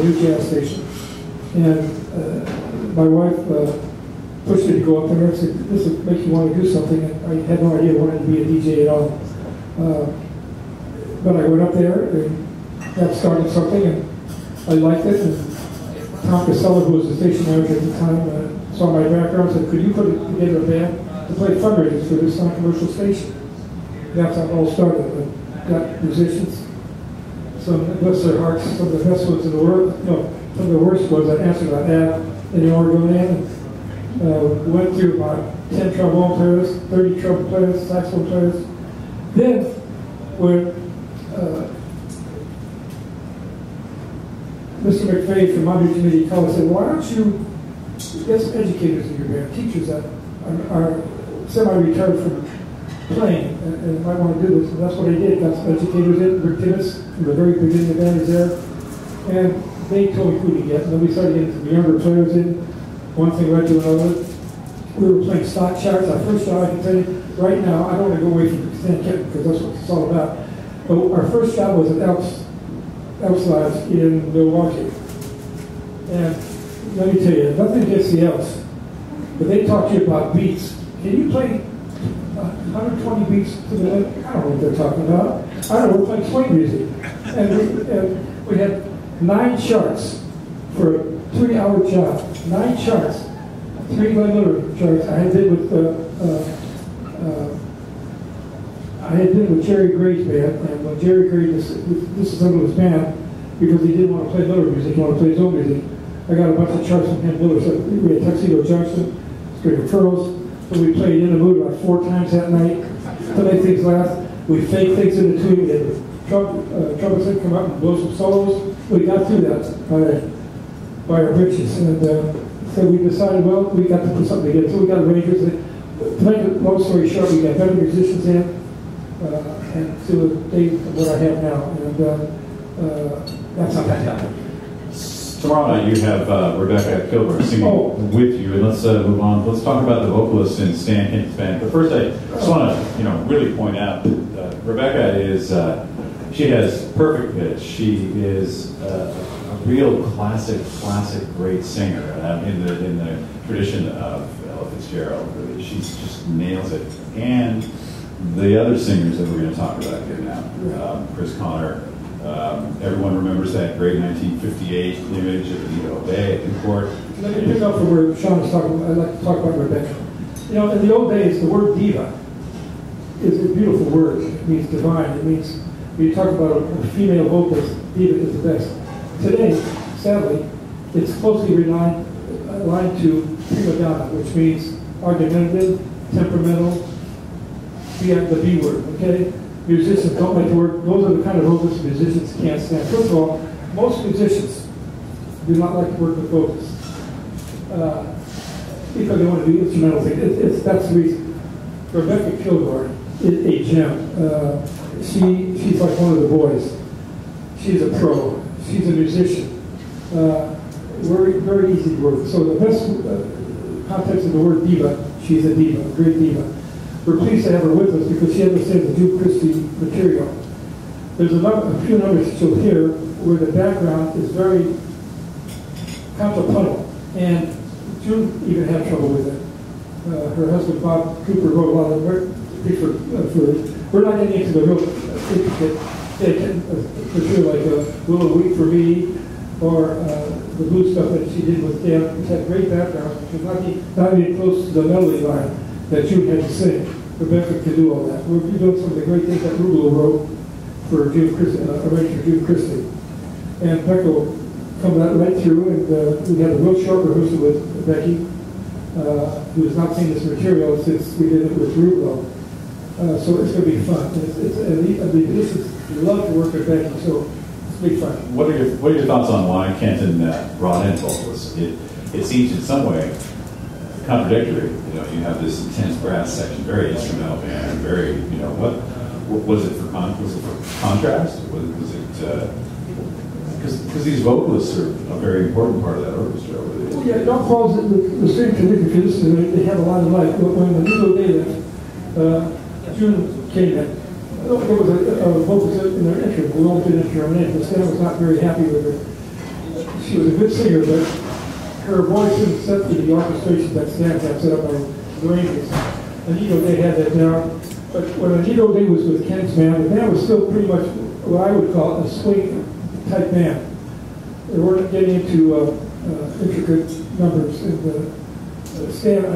a new gas station. And my wife pushed me to go up there and said, this will make you want to do something. And I had no idea I wanted to be a DJ at all. But I went up there and that started something, and I liked it. And Tom Casella, who was the station manager at the time, saw my background and said, could you put together a band to play fundraisers for this non-commercial station? That's how it all started. I got musicians, some, bless their hearts, some of the best ones in the world. No, some of the worst ones. I answered that ad in the Oregonian. Went through about 10 trombone players, 30 trumpet players, saxophone players. Then, when Mr. McVeigh from Monday Committee called and said, why don't you get some educators in your band, teachers that are semi-retired from playing and might want to do this. And that's what I did. Got some educators in, Rick Tibbetts, from the very beginning of the band is there. And they told me who to get. And then we started getting some younger players in. One thing led to another. We were playing stock charts. Our first job, I can tell you, right now, I don't want to go away from Stan Kenton because that's what it's all about. But our first job was at Elks Labs in Milwaukee. And let me tell you, nothing against the Elks, but they talk to you about beats. Can you play 120 beats to the left? I don't know what they're talking about. I don't know, we're playing swing music. And we had 9 charts for a 3-hour job. 9 charts. 3 Glenn Miller charts. I had with Jerry Gray's band, and when Jerry Gray, this is some of his band, because he didn't want to play Miller music, he wanted to play his own music. I got a bunch of charts from him, Miller. So we had Tuxedo Junction, String of Pearls. So we played In the Mood about 4 times that night to make things last. We faked things in between. We had the trumpets come up and blow some solos. We got through that by our riches. And so we decided, well, we got to put something together. So we got arrangers. To make a long story short, we got better musicians in, and to the date of what I have now. And that's how that happened. Tomorrow night you have Rebecca Kilburn singing with you, and let's move on. Let's talk about the vocalist in Stan Kenton's band. But first, I just want to, really point out that Rebecca is she has perfect pitch. She is a real classic, great singer in the tradition of Ella Fitzgerald. Really, she just nails it. And the other singers that we're going to talk about here now, Chris Connor. Everyone remembers that great 1958 image of Anita O'Day at Newport. Let me pick up from where Shawn was talking. I'd like to talk about Rebecca. In the old days, the word diva is a beautiful word. It means divine. It means, when you talk about a female vocalist, diva is the best. Today, sadly, it's closely aligned to prima donna, which means argumentative, temperamental, the B word, okay? Musicians don't like the word. Those are the kind of vocalists musicians can't stand. First of all, most musicians do not like to work with vocalists because they want to do instrumental things. That's the reason. Rebecca Kilgore is a gem. She's like one of the boys. She's a pro. She's a musician. Very easy to work with. So the best context of the word diva, she's a diva, a great diva. We're pleased to have her with us because she understands the June Christy material. There's a few numbers you'll hear where the background is very contrapuntal, and June even had trouble with it. Her husband Bob Cooper wrote a lot of we're not getting into the real intricate material like Willow Week for Me or the blues stuff that she did with Dan, which had great background. She was not even close to the melody line that June had to sing. Rebecca could do all that. We're doing some of the great things that Rubel wrote for June Christy, arranged for June Christy. And Becca will come right through, and we had a real short rehearsal with Becky, who has not seen this material since we did it with Rubel. So it's going to be fun. The musicians love to work with Becky, so it's going to be fun. What are your thoughts on why Kenton brought in vocalists? It seems in some way contradictory. You have this intense brass section, very instrumental band, very, what was it for contrast? Was it because these vocalists are a very important part of that orchestra? Well, yeah, Don Paul's the same tradition. They have a lot of life. But when the Negro Day June came in, there was a vocalist in their intro. We all did intro, and Stan was not very happy with her. she was a good singer, but her voice didn't set to the orchestration that Stan had set up by the Rangers. Anito Day had that down. But when Anito Day was with Ken's band, the band was still pretty much what I would call a swing type band. They weren't getting into intricate numbers. And Stan, I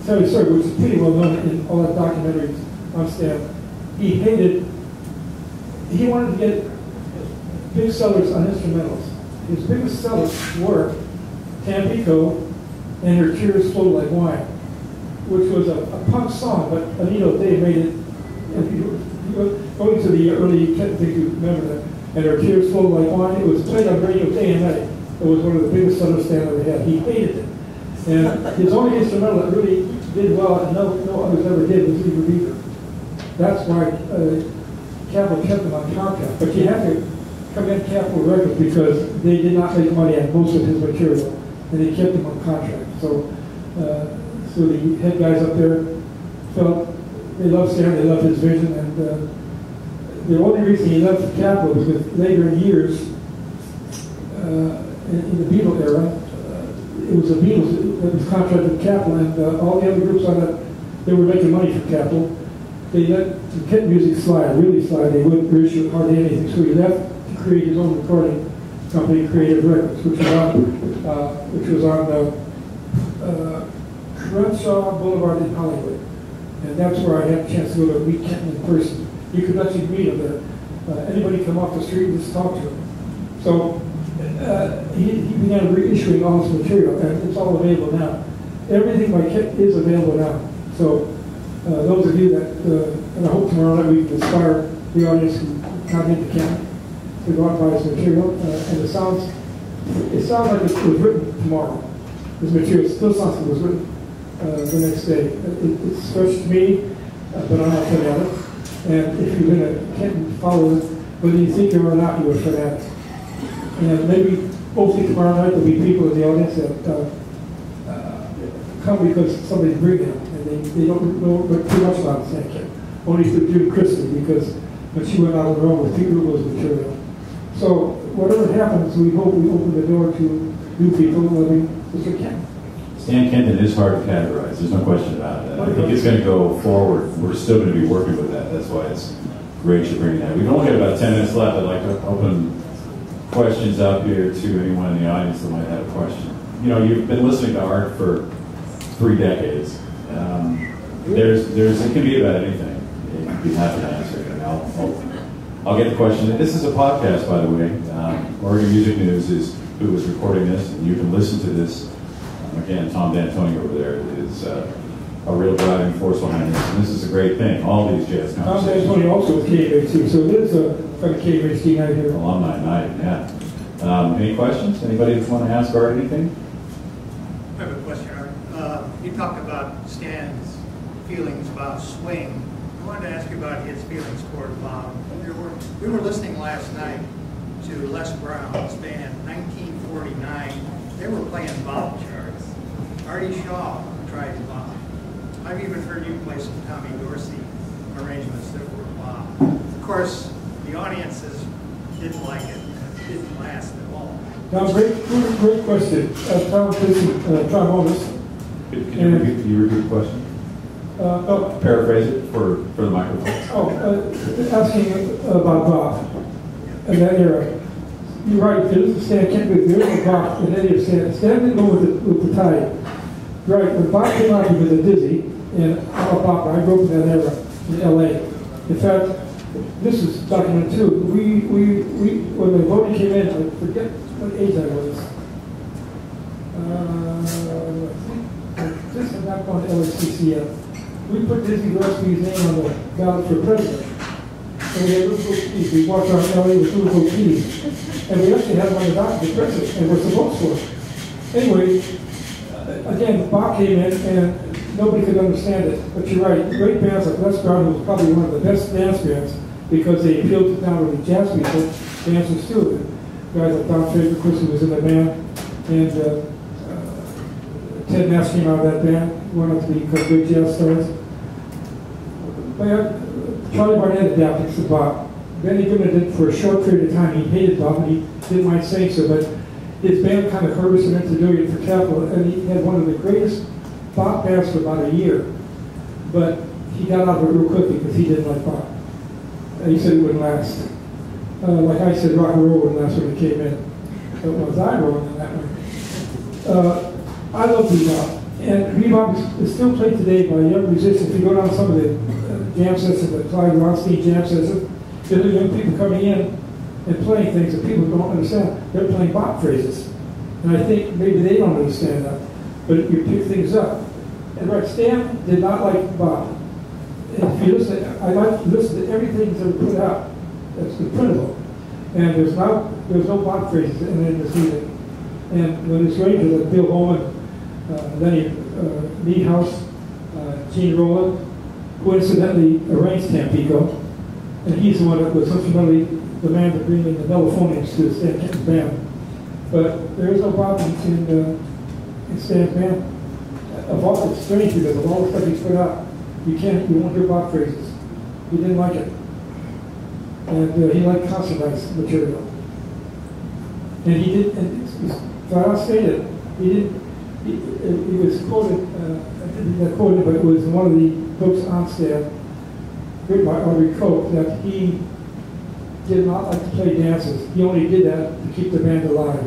tell you a story, which is pretty well known in all the documentaries on Stan. He wanted to get big sellers on instrumentals. His biggest sellers were Tampico and Your Tears Flow Like Wine, which was a punk song, but Anito Day made it. If you going to the early, I think you remember that, and Her Tears Flow Like Wine, it was played on radio day and night. It was one of the biggest sellers Stan ever had. He hated it. And his only instrumental that really did well, and no others ever did, was Eager Beaver. That's why Capitol kept him on contract. But you have to come in Capitol Records because they did not make money on most of his material, and they kept him on contract. So the head guys up there felt they loved Stan, they loved his vision, and the only reason he left Capitol was because later in years, in the Beatles era, it was the Beatles that was contracted with Capitol, and all the other groups on that, they were making money for Capitol. They let the Kent music slide, really slide. They wouldn't reissue hardly anything, so he left to create his own recording company, Creative Records, which was on Crenshaw Boulevard in Hollywood. And that's where I had a chance to go to meet Kenton in person. You could actually meet him there. Anybody come off the street and just talk to him. So he began reissuing all his material, and it's all available now. Everything by Kent is available now. So those of you that, and I hope tomorrow night we can inspire the audience who come into Kent to go out and buy his material. And it sounds like it was written tomorrow. His material still sounds like it was written the next day. It's fresh to me, but I'm not a fanatic. And if you're going to Kent follow it, whether you think you're or not, you're a fanatic. And maybe, hopefully tomorrow night there'll be people in the audience that come because somebody's bringing them, and they don't know too much about Stan Kent. Only to June Christie, because when she went out on her own with Pete Rubel's material. So whatever happens, we hope we open the door to new people living Mr. Kent. Stan Kenton is hard to categorize. There's no question about it. I think it's going to go forward. We're still going to be working with that. That's why it's great you're bringing that. We've only got about 10 minutes left. I'd like to open questions up here to anyone in the audience that might have a question. You know, you've been listening to art for 3 decades. It can be about anything. You'd be happy to answer it. And I'll get the question. And this is a podcast, by the way. Oregon Music News is who is recording this, and you can listen to this. Again, Tom D'Antoni over there is a real driving force behind this, and this is a great thing. All these jazz conversations. Tom D'Antoni also with KMHD, so it is a kind of KMHD night here. Alumni night, yeah. Any questions? Anybody want to ask Art anything? I have a question, Art. You talked about Stan's feelings about swing. I wanted to ask you about his feelings toward Bob. We were listening last night to Les Brown's band, 1949. They were playing Bob charts. Artie Shaw tried Bob. I've even heard you play some Tommy Dorsey arrangements that were Bob. Of course, the audiences didn't like it. It didn't last at all. Now, great question. Tom Holmes. Can you repeat the question? Paraphrase it for the microphone. Asking about Bob in that era. You're right, there is a Stan Kent, there is a Bob in any of Stan. Stan didn't go with the tide. Right, when Bob came out, he was a Dizzy, and I'm a Bob. I grew up in that era in LA. In fact, this is documented too. When the voting came in, I forget what age I was. This had not gone to LACC yet. We put Dizzy Gillespie's name on the ballot for president. And we had little keys. We walked around LA with little keys. And we actually had him on the ballot for president, and we're supposed to. Anyway, again, Bob came in, and nobody could understand it. But you're right, great bands like Les Brown, who was probably one of the best dance bands, because they appealed to not only jazz people, dancers too. Guys like Don Faber, of course, who was in the band, and Ted Nash came out of that band, went on to become big jazz stars. But Charlie Barnett adapted to Bob. Benny Goodman did for a short period of time. He hated Bob, and he didn't mind saying so, but his band kind of hurt him into doing it for Capitol, and he had one of the greatest bop bands for about a year. But he got out of it real quickly because he didn't like bop. And he said it wouldn't last. Like I said, rock and roll wouldn't last when it came in. But was I wrong in that one? I love bebop. And bebop is still played today by young musicians. If you go down some of the jam sessions, the Clyde Ronstein jam sessions, there are young people coming in and playing things that people don't understand. They're playing bop phrases. And I think maybe they don't understand that. But you pick things up. And right, Stan did not like bop. And if you listen, I like to listen to everything that was put out. That's the printable. And there's no bop phrases in this music. And when it's arranged like Bill Holman, Lenny Niehaus, Gene Rowland, who incidentally arranged Tampico, and he's the one that was instrumentally the man to bring in the mellophonics to Stan Kenton's band. But there is no bop in Stan's band. It's strange because of all the stuff he's put out, you won't hear bop phrases. He didn't like it. And he liked consonant material. And he did, and flat out stated, he was quoted, I didn't get quoted, but it was in one of the books on Stan, written by Audrey Cope, that he did not like to play dances. He only did that to keep the band alive.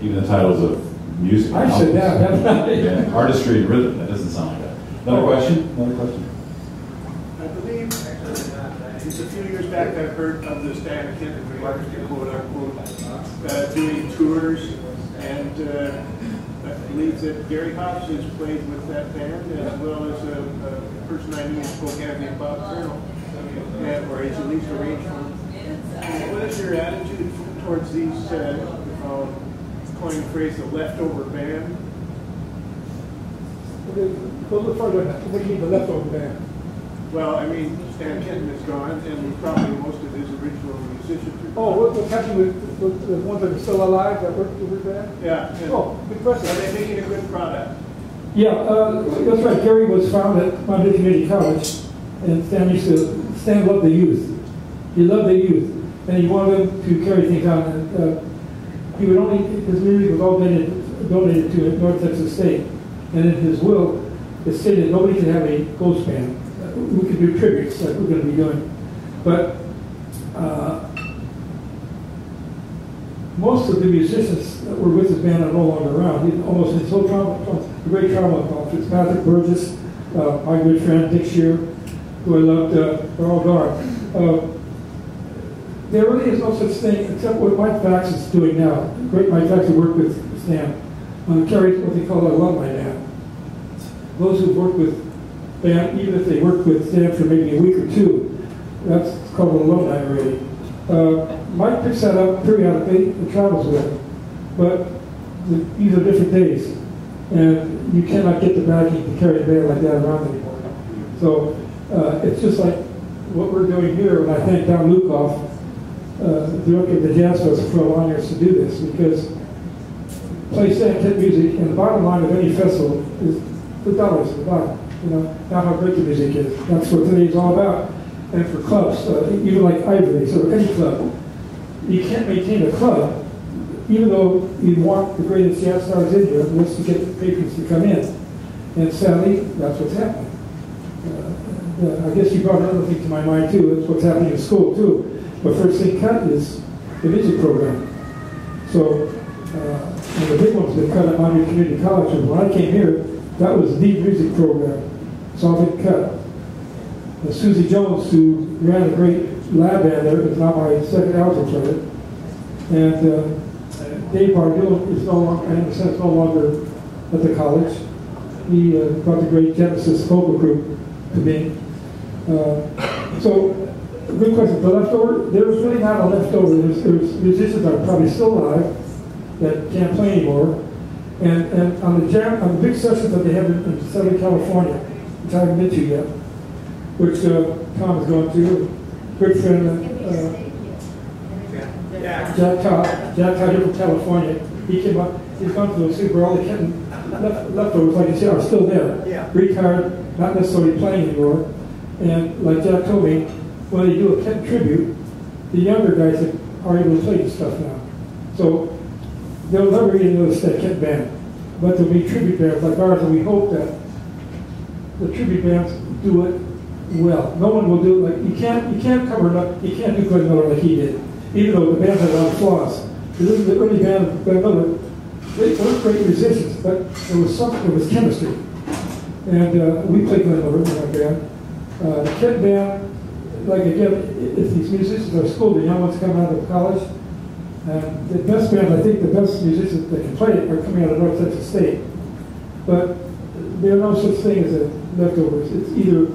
Even the titles of music. I said that. Yeah, artistry and rhythm. That doesn't sound like that. Another question? Another question? I believe it's a few years back I've heard of the Stan Kenton, quote unquote, doing tours, and I believe that Gary Hobbs has played with that band, as well as a person I knew in Spokane, Bob Colonel, or he's at least arranged one. What is your attitude towards these, coin the phrase, the leftover band? Go a little further. What do you mean, the leftover band? Well, I mean, Stan Kenton is gone, and probably most of his original musicians. Oh, what's happening with the ones that are still alive that work with band? Yeah. Oh, good question. Are they making a good product? Yeah, that's right. Gary was found at Monday Community College, and Stan loved the youth. He loved the youth, and he wanted them to carry things on. And he would only, his music was all donated to North Texas State, and in his will, it stated nobody can have a ghost band. We could do tributes like we're going to be doing, but most of the musicians that were with his band are no longer around. Almost his whole the great trauma called Fitzpatrick Burgess, my good friend Dick Shear, who I loved, they're all gone. There really is no such thing except what Mike Fax is doing now. Great Mike Fax who worked with Stan carries what they call a alumni band. Those who work with band, even if they work with Stan for maybe a week or two, that's called an alumni already. Mike picks that up periodically and travels with it, but these are different days, and you cannot get the backing to carry a band like that around anymore. So it's just like what we're doing here, and I thank Don Lukoff, the director of the Jazz Festival, for allowing us to do this, because play Stan Kenton music, and the bottom line of any festival is the dollars at the bottom. You know, not how great the music is. That's what today is all about. And for clubs, even like Ivories or any club, you can't maintain a club, even though you want the greatest jazz stars in here, just to get the patrons to come in. And sadly, that's what's happening. I guess you brought another thing to my mind too. It's what's happening in school too. But first thing cut is the music program. So and the big one's been cut at Monterey Community College. And when I came here, that was the music program. It's all been cut. Susie Jones, who ran a great lab band there, is now my second alto player. And Dave Bardil is no longer, in a sense, no longer at the college. He brought the great Genesis vocal group to me. So, good question. The leftover, there's really not a leftover. There's musicians that are probably still alive that can't play anymore. And on the big sessions that they have in Southern California, which I haven't been to yet, which Tom is going to, good friend Jack Todd here from California. He came up, he's gone to see where all the Kenton leftovers, like you say, are still there. Yeah. Retired, not necessarily playing anymore. And like Jack told me, when they do a Kenton tribute, the younger guys are able to play this stuff now. So They'll never be another Stan Kenton band, but there'll be tribute bands like ours, and we hope that the tribute bands do it well. No one will do it like, you can't cover it up, you can't do Glenn Miller like he did, even though the band had a lot of flaws. The early band of Glenn Miller, they weren't great musicians, but there was chemistry. And we played Glenn Miller in that band. The Kenton band, like again, if these musicians are schooled, the young ones come out of college, the best band, I think the best musicians that can play it are coming out of North Texas State. But there are no such thing as a leftovers. It's either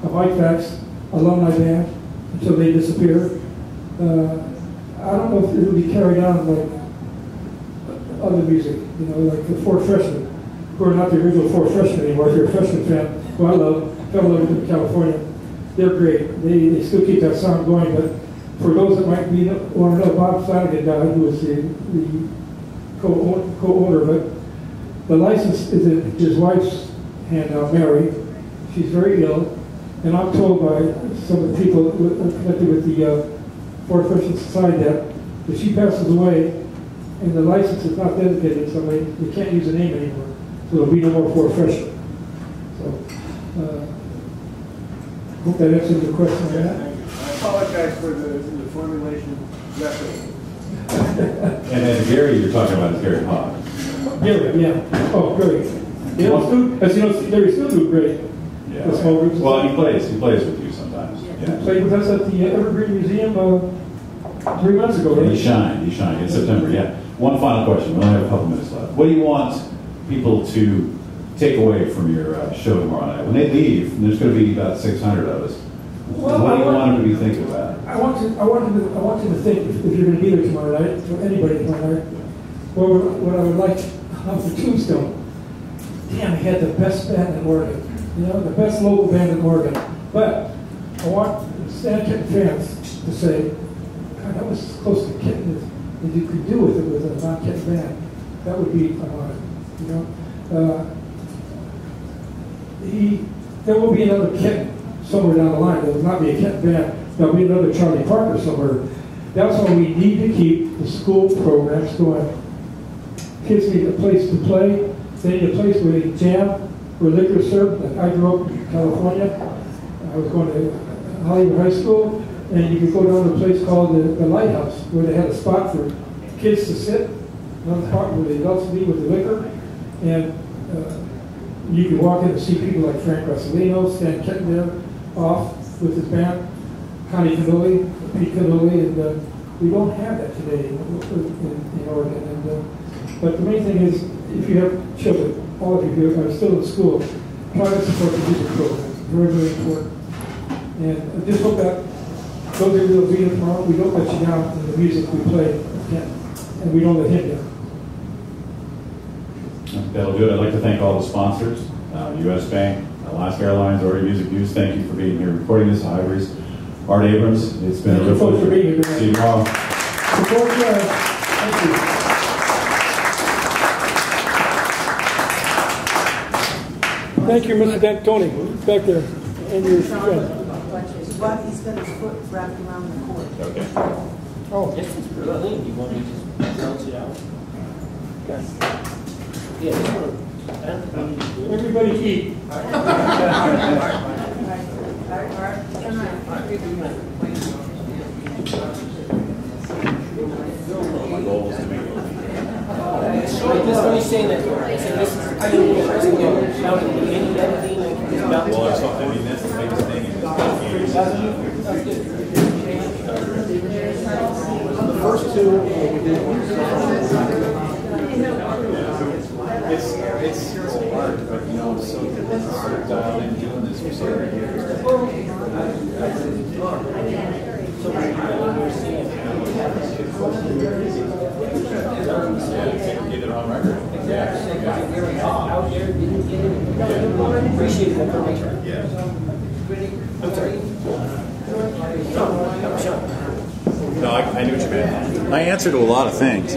a Mike Fax alumni band until they disappear. I don't know if it will be carried on like other music, you know, like the Four Freshmen, who are not the original Four Freshmen anymore. If you're a freshman fan, who I love, fell in love with in California, they're great. They still keep that sound going, but for those that might want to know, Bob Flanagan died, who was the co-owner of it. The license is in his wife's hand now, Mary. She's very ill, and I'm told by some of the people connected with the Four Freshmen Society that if she passes away and the license is not dedicated to somebody, they can't use the name anymore. So there'll be no more Four Freshmen. So, hope that answers the question on that. I apologize for the formulation method. And then Gary, you're talking about is Gary Hawk. Gary, yeah. Oh, Gary. As you know, Gary still do great. Yeah. The small groups. Well, he plays with you sometimes. Yeah. He played with us at the Evergreen Museum 3 months ago, right? He shined in September, yeah. One final question, we only have a couple minutes left. What do you want people to take away from your show tomorrow night? When they leave, and there's going to be about 600 of us, well, what do you want them to be thinking about? I want you to think, if you're going to be there tomorrow night, or anybody tomorrow night, what I would like on the tombstone. Damn, he had the best band in Oregon. You know, the best local band in Oregon. But I want Stan Kenton fans to say, God, that was as close to Kenton as you could do with it with a non-Kenton band. That would be an honor. You know, there will be another Kenton somewhere down the line. There will not be a Kenton band. There will be another Charlie Parker somewhere. That's why we need to keep the school programs going. Kids need a place to play. They need a place where they can jam, where liquor is served. Like I grew up in California. I was going to Hollywood High School, and you could go down to a place called the Lighthouse, where they had a spot for kids to sit, another spot where the adults meet with the liquor, and you could walk in and see people like Frank Rossellino, Stan Kenton there, off with his band, Connie Cannoli, Pete Cannoli, and we don't have that today in Oregon. And but the main thing is, if you have children, all of you who are still in school, try to support the music program. It's very, very important. And I just hope that those of you that will be here tomorrow, we don't let you down in the music we play, and we don't let him down. That'll do it. I'd like to thank all the sponsors, U.S. Bank, Alaska Airlines, Ori Music News. Thank you for being here recording this. Ivories, Art Abrams. It's been a real pleasure. For being here. See you tomorrow. Support us. Thank you. Thank you, Mr. D'Antoni, back there, and your friend. But he's got his foot wrapped around the cord. Okay. Oh. This is pretty clean. You want me to just bounce it out? Yes. Yeah, this one. Everybody eat. My goal was to make it. This is what he's saying that. This is about the beginning of everything. Well, that's what I mean. That's the biggest thing in this game. The first two, we did. It's hard, but you know, it's so dialed in doing this for so many years. Get it on record. Out there, didn't get it. Appreciate the information. Yeah. I'm sorry. No, I knew what you meant. I answer to a lot of things.